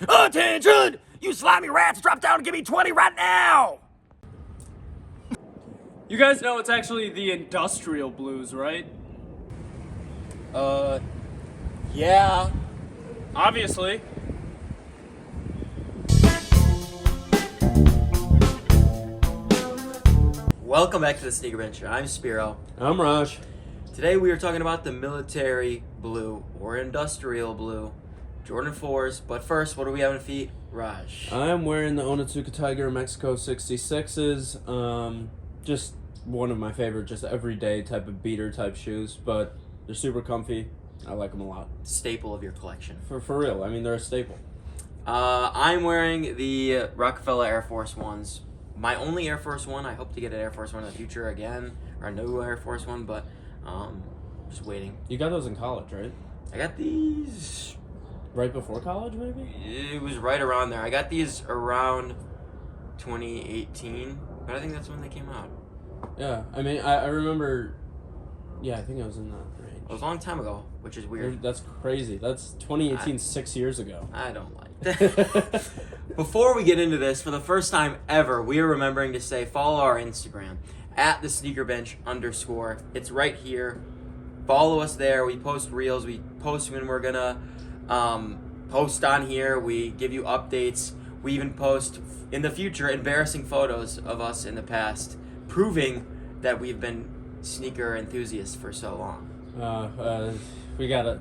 Attention! You slimy rats, drop down and give me 20 right now! You guys know it's actually the industrial blues, right? Yeah. Obviously. Welcome back to the Sneaker Bench. I'm Spiro. I'm Raj. Today we are talking about the military blue, or industrial blue, Jordan 4s. But first, what do we have in feet? Raj. I'm wearing the Onitsuka Tiger Mexico 66s. Just one of my favorite, just everyday type of beater type shoes, but they're super comfy. I like them a lot. Staple of your collection. For real, I mean, they're a staple. I'm wearing the Rockefeller Air Force Ones. My only Air Force One. I hope to get an Air Force One in the future again, or a new Air Force One, but just waiting. You got those in college, right? I got these Right before college, maybe? It was right around there. I got these around 2018, but I think that's when they came out. Yeah, I mean, I remember, yeah, I think I was in that range. It was a long time ago, which is weird. That's crazy. That's 2018, 6 years ago. I don't like that. Before we get into this, for the first time ever, we are remembering to say follow our Instagram, at the Sneaker Bench _. It's right here. Follow us there. We post reels. We post when we're going to post on here. We give you updates. We even post, in the future, embarrassing photos of us in the past, proving that we've been sneaker enthusiasts for so long. We got a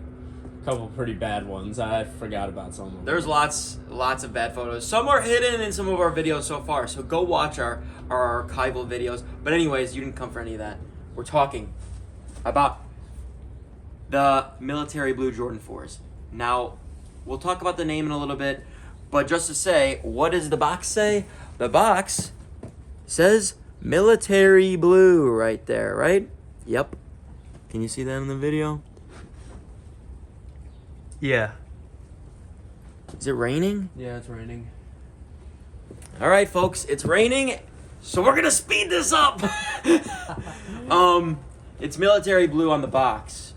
couple pretty bad ones. I forgot about some of them. There's lots of bad photos. Some are hidden in some of our videos so far, so go watch our archival videos. But anyways, you didn't come for any of that. We're talking about the military blue Jordan 4s. Now, we'll talk about the name in a little bit, but just to say, what does the box say? The box says military blue right there, right? Yep. Can you see that in the video? Yeah. Is it raining? Yeah, it's raining. All right, folks, it's raining, so we're gonna speed this up. It's military blue on the box.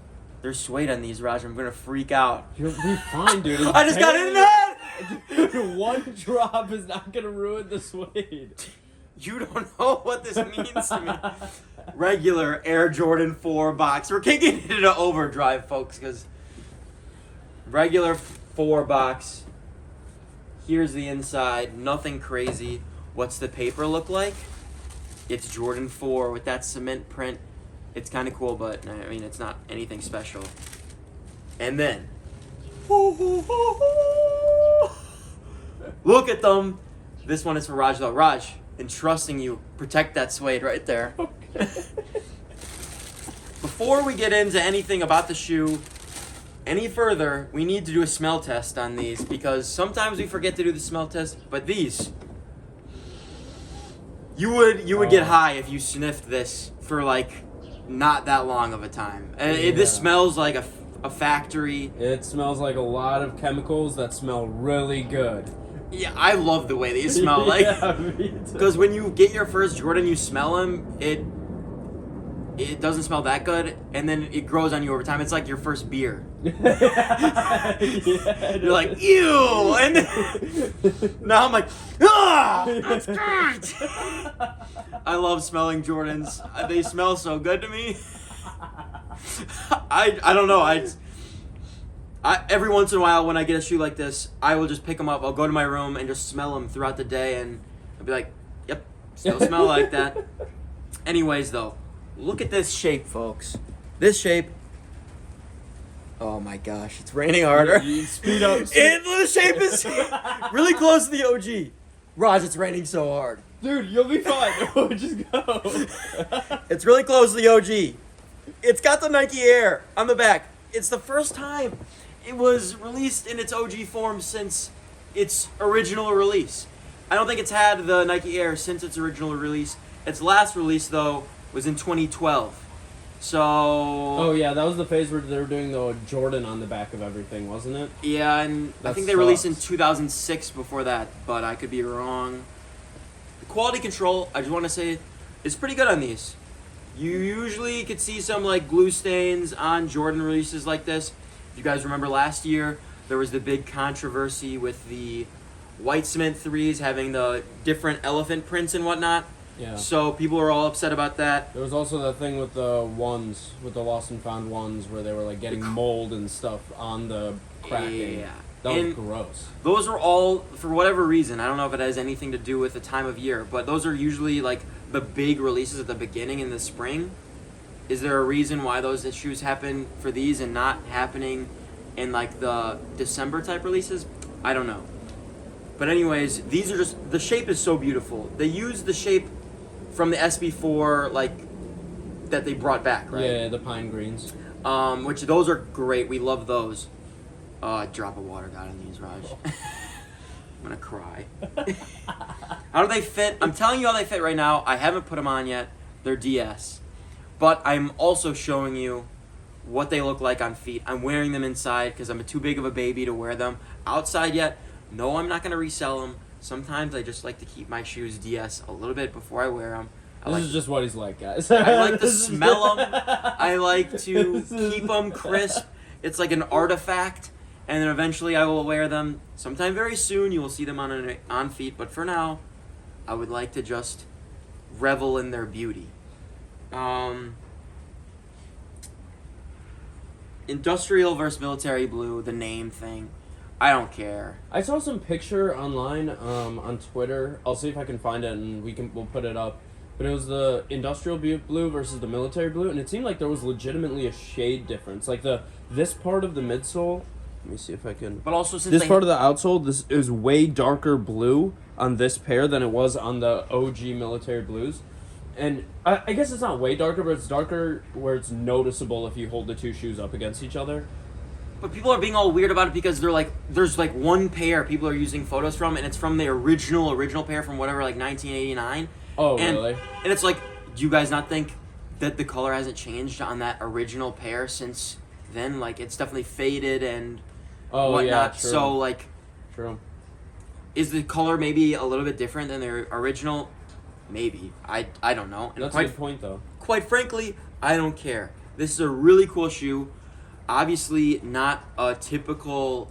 There's suede on these, Raj. I'm gonna freak out. You'll be fine, dude. I just got it in the head. Dude, one drop is not gonna ruin the suede. You don't know what this means to me. Regular Air Jordan 4 box. We're kicking it into overdrive, folks, because regular 4 box. Here's the inside. Nothing crazy. What's the paper look like? It's Jordan 4 with that cement print. It's kind of cool, but I mean, it's not anything special. And then, look at them. This one is for Raj, though. Raj, entrusting you, protect that suede right there. Okay. Before we get into anything about the shoe any further, we need to do a smell test on these, because sometimes we forget to do the smell test, but these, you would get high if you sniffed this for like not that long of a time. And this smells like a factory. It smells like a lot of chemicals that smell really good. Yeah, I love the way these smell. Like, because when you get your first Jordan, you smell them, it doesn't smell that good, and then it grows on you over time. It's like your first beer. Yeah, You're like, ew! And then, now I'm like, ah! That's great! I love smelling Jordans. They smell so good to me. I don't know. I every once in a while when I get a shoe like this, I will just pick them up. I'll go to my room and just smell them throughout the day, and I'll be like, yep, still smell like that. Anyways, though, look at this shape, folks. This shape. Oh my gosh, it's raining harder. Speed up. The shape is really close to the OG. Raj, it's raining so hard. Dude, you'll be fine. Just go. It's really close to the OG. It's got the Nike Air on the back. It's the first time it was released in its OG form since its original release. I don't think it's had the Nike Air since its original release. Its last release, though, was in 2012. So... Oh, yeah, that was the phase where they were doing the Jordan on the back of everything, wasn't it? Yeah, and I think they released in 2006 before that, but I could be wrong. The quality control, I just want to say, is pretty good on these. You usually could see some like glue stains on Jordan releases like this. If you guys remember last year, There was the big controversy with the white cement 3s having the different elephant prints and whatnot. Yeah. So people were all upset about that. There was also that thing with the ones, with the lost and found ones, where they were like getting mold and stuff on the cracking. Yeah. That was And gross. those are all, for whatever reason, I don't know if it has anything to do with the time of year, but those are usually like the big releases at the beginning in the spring. Is there a reason why those issues happen for these and not happening in like the December type releases? I don't know. But anyways, these are just, the shape is so beautiful. They use the shape from the SB4 like that they brought back, right? Yeah, the pine greens. Which those are great. We love those. A drop of water got in these, Raj. I'm gonna cry. How do they fit? I'm telling you how they fit right now. I haven't put them on yet. They're DS. But I'm also showing you what they look like on feet. I'm wearing them inside because I'm too big of a baby to wear them outside yet. No, I'm not going to resell them. Sometimes I just like to keep my shoes DS a little bit before I wear them. This is just what he's like, guys. I like to smell them. I like to keep them crisp. It's like an artifact. And then eventually I will wear them. Sometime very soon you will see them on feet. But for now, I would like to just revel in their beauty. Industrial versus military blue, the name thing. I don't care. I saw some picture online on Twitter. I'll see if I can find it and we'll put it up. But it was the industrial blue versus the military blue, and it seemed like there was legitimately a shade difference. Like this part of the midsole. Let me see if I can. But also since this part of the outsole, this is way darker blue on this pair than it was on the OG military blues. And I guess it's not way darker, but it's darker where it's noticeable if you hold the two shoes up against each other. But people are being all weird about it because they're like, there's like one pair people are using photos from, and it's from the original pair from whatever, like 1989. Oh, and, really? And it's like, do you guys not think that the color hasn't changed on that original pair since then? Like, it's definitely faded and whatnot. Yeah, true. So, like, True. Is the color maybe a little bit different than their original? Maybe. I don't know. And That's a good point, though. Quite frankly, I don't care. This is a really cool shoe. Obviously, not a typical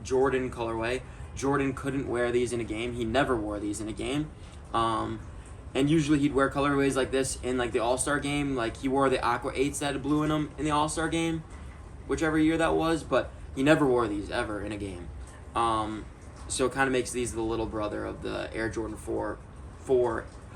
Jordan colorway. Jordan couldn't wear these in a game. He never wore these in a game. And usually he'd wear colorways like this in like the All-Star game. Like he wore the Aqua 8s that had blue in them in the All-Star game, whichever year that was. But he never wore these ever in a game. So it kind of makes these the little brother of the Air Jordan 4,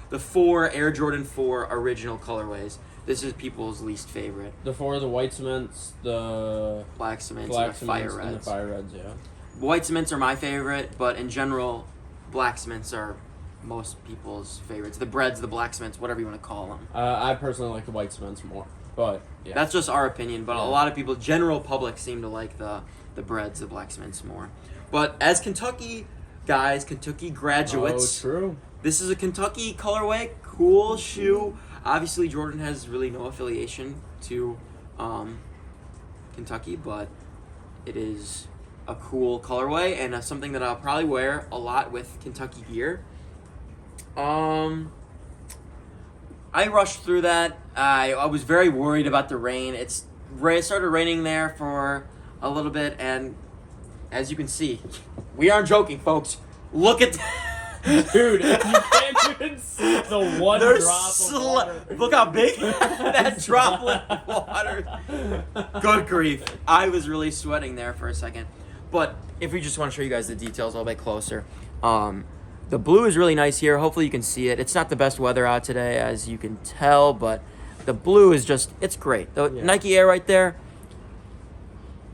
the 4 Air Jordan 4 original colorways. This is people's least favorite. The 4 of the white cements, the black cements, black and the cements, fire reds. and the fire reds, yeah. White cements are my favorite, but in general, black cements are most people's favorites. The breads, the black cements, whatever you want to call them. I personally like the white cements more, but yeah. That's just our opinion, but Yeah. a lot of people, general public, seem to like the breads, the black cements more. But as Kentucky guys, Kentucky graduates, true. This is a Kentucky colorway, cool shoe. Obviously, Jordan has really no affiliation to Kentucky, but it is a cool colorway and something that I'll probably wear a lot with Kentucky gear. I rushed through that. I was very worried about the rain. It started raining there for a little bit, and as you can see, we aren't joking, folks. Look at Dude, you can't even see the one There's drop of water. Look how big that droplet of water. Good grief. I was really sweating there for a second. But if we just want to show you guys the details a little bit closer. The blue is really nice here. Hopefully you can see it. It's not the best weather out today, as you can tell, but the blue is just, it's great. The Nike Air right there,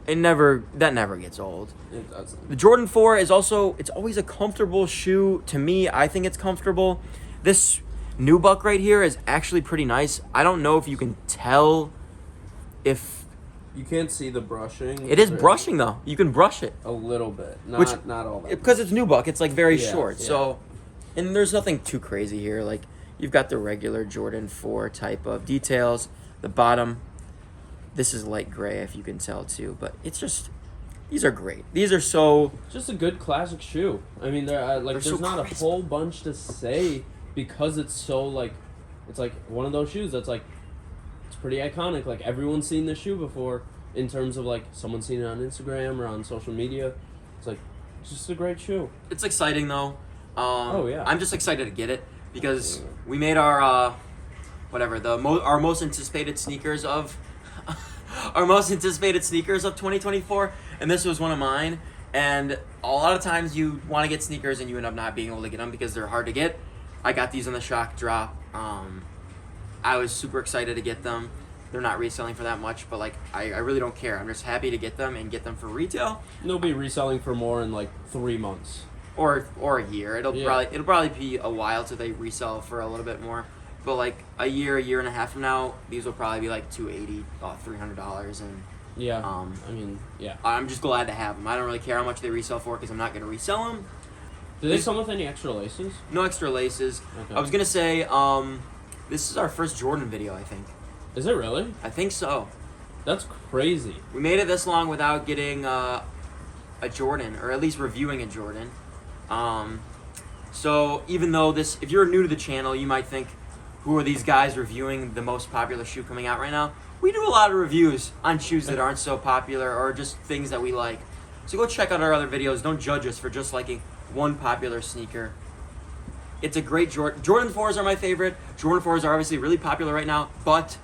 that never gets old. It doesn't. The Jordan 4 is also, it's always a comfortable shoe. To me, I think it's comfortable. This nubuck right here is actually pretty nice. I don't know if you can tell if... You can't see the brushing. It is brushing, though. You can brush it. A little bit. Not all that. Because it's nubuck. It's, like, very Yeah, short. yeah. So, and there's nothing too crazy here. Like, you've got the regular Jordan 4 type of details. The bottom... This is light gray, if you can tell, too. But it's just... These are great. These are so... Just a good classic shoe. I mean, there's so not crisp. a whole bunch to say because it's so, like... It's, like, one of those shoes that's, like... It's pretty iconic. Like, everyone's seen this shoe before. in terms of like someone seen it on Instagram or on social media. It's like just a great shoe. It's exciting though. Oh, yeah. I'm just excited to get it because we made our our most anticipated sneakers of our most anticipated sneakers of 2024, and this was one of mine. And a lot of times you want to get sneakers and you end up not being able to get them because they're hard to get. I got these on the shock drop. I was super excited to get them. They're not reselling for that much, but like I really don't care. I'm just happy to get them and get them for retail. They'll be reselling for more in like 3 months. Or a year. It'll probably be a while till they resell for a little bit more. But like a year and a half from now, these will probably be like $280, $300, and yeah. I mean, yeah. I'm just glad to have them. I don't really care how much they resell for because I'm not going to resell them. Do they come with any extra laces? No extra laces. Okay. I was going to say, this is our first Jordan video, I think. Is it really? I think so. That's crazy. We made it this long without getting a Jordan, or at least reviewing a Jordan. So even though if you're new to the channel, you might think, who are these guys reviewing the most popular shoe coming out right now? We do a lot of reviews on shoes that aren't so popular or just things that we like. So go check out our other videos. Don't judge us for just liking one popular sneaker. It's a great Jordan. Jordan 4s are my favorite. Jordan 4s are obviously really popular right now, but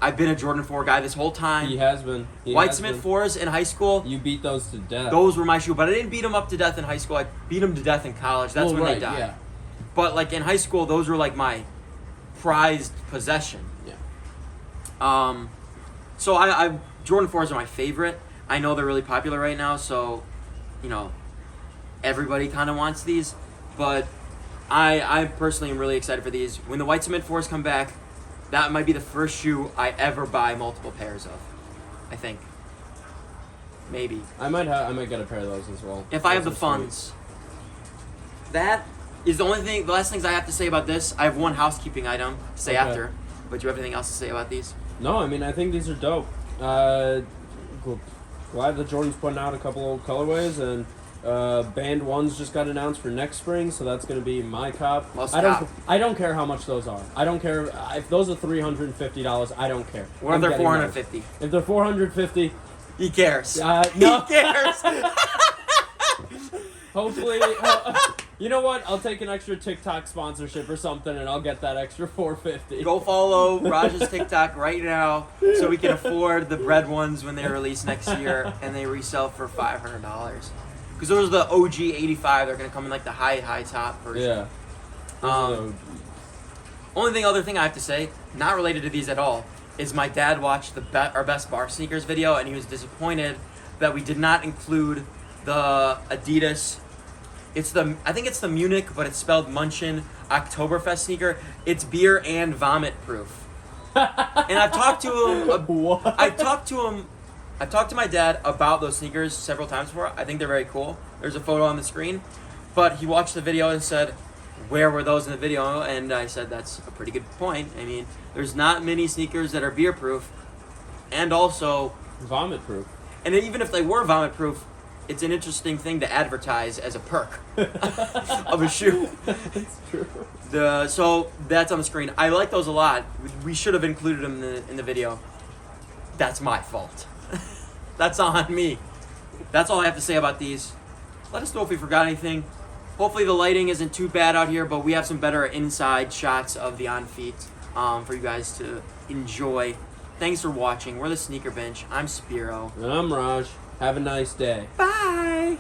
I've been a Jordan 4 guy this whole time. He has been. White cement 4s in high school. You beat those to death. Those were my shoe, but I didn't beat them up to death in high school. I beat them to death in college. That's when they died. Yeah. But like in high school, those were like my prized possession. Yeah. So I Jordan 4s are my favorite. I know they're really popular right now, so everybody kind of wants these, but I personally am really excited for these. When the white cement 4s come back, that might be the first shoe I ever buy multiple pairs of. I think. Maybe. I might get a pair of those as well. If I have the funds. That is the last things I have to say about this. I have one housekeeping item to say after. But do you have anything else to say about these? No, I mean, I think these are dope. Glad that Jordan's putting out a couple old colorways, and Band 1's just got announced for next spring, so that's going to be my cop. I don't care how much those are. I don't care. If those are $350, I don't care. What if they're $450? If they're $450... He cares. No. He cares. Hopefully... you know what? I'll take an extra TikTok sponsorship or something, and I'll get that extra $450. Go follow Raj's TikTok right now so we can afford the bread ones when they release next year and they resell for $500. Because those are the OG 85. They're going to come in like the high top version. Yeah. Other thing I have to say, not related to these at all, is my dad watched our best Bar Sneakers video, and he was disappointed that we did not include the Adidas. I think it's the Munich, but it's spelled Munchen Oktoberfest sneaker. It's beer and vomit proof. And I've talked to him. What? I've talked to my dad about those sneakers several times before. I think they're very cool. There's a photo on the screen. But he watched the video and said, where were those in the video? And I said, that's a pretty good point. I mean, there's not many sneakers that are beer proof and also vomit proof. And even if they were vomit proof, it's an interesting thing to advertise as a perk of a shoe. It's true. So that's on the screen. I like those a lot. We should have included them in the video. That's my fault. That's on me. That's all I have to say about these. Let us know if we forgot anything. Hopefully the lighting isn't too bad out here, but we have some better inside shots of the on feet for you guys to enjoy. Thanks for watching. We're the Sneaker Bench. I'm Spiro. And I'm Raj. Have a nice day. Bye.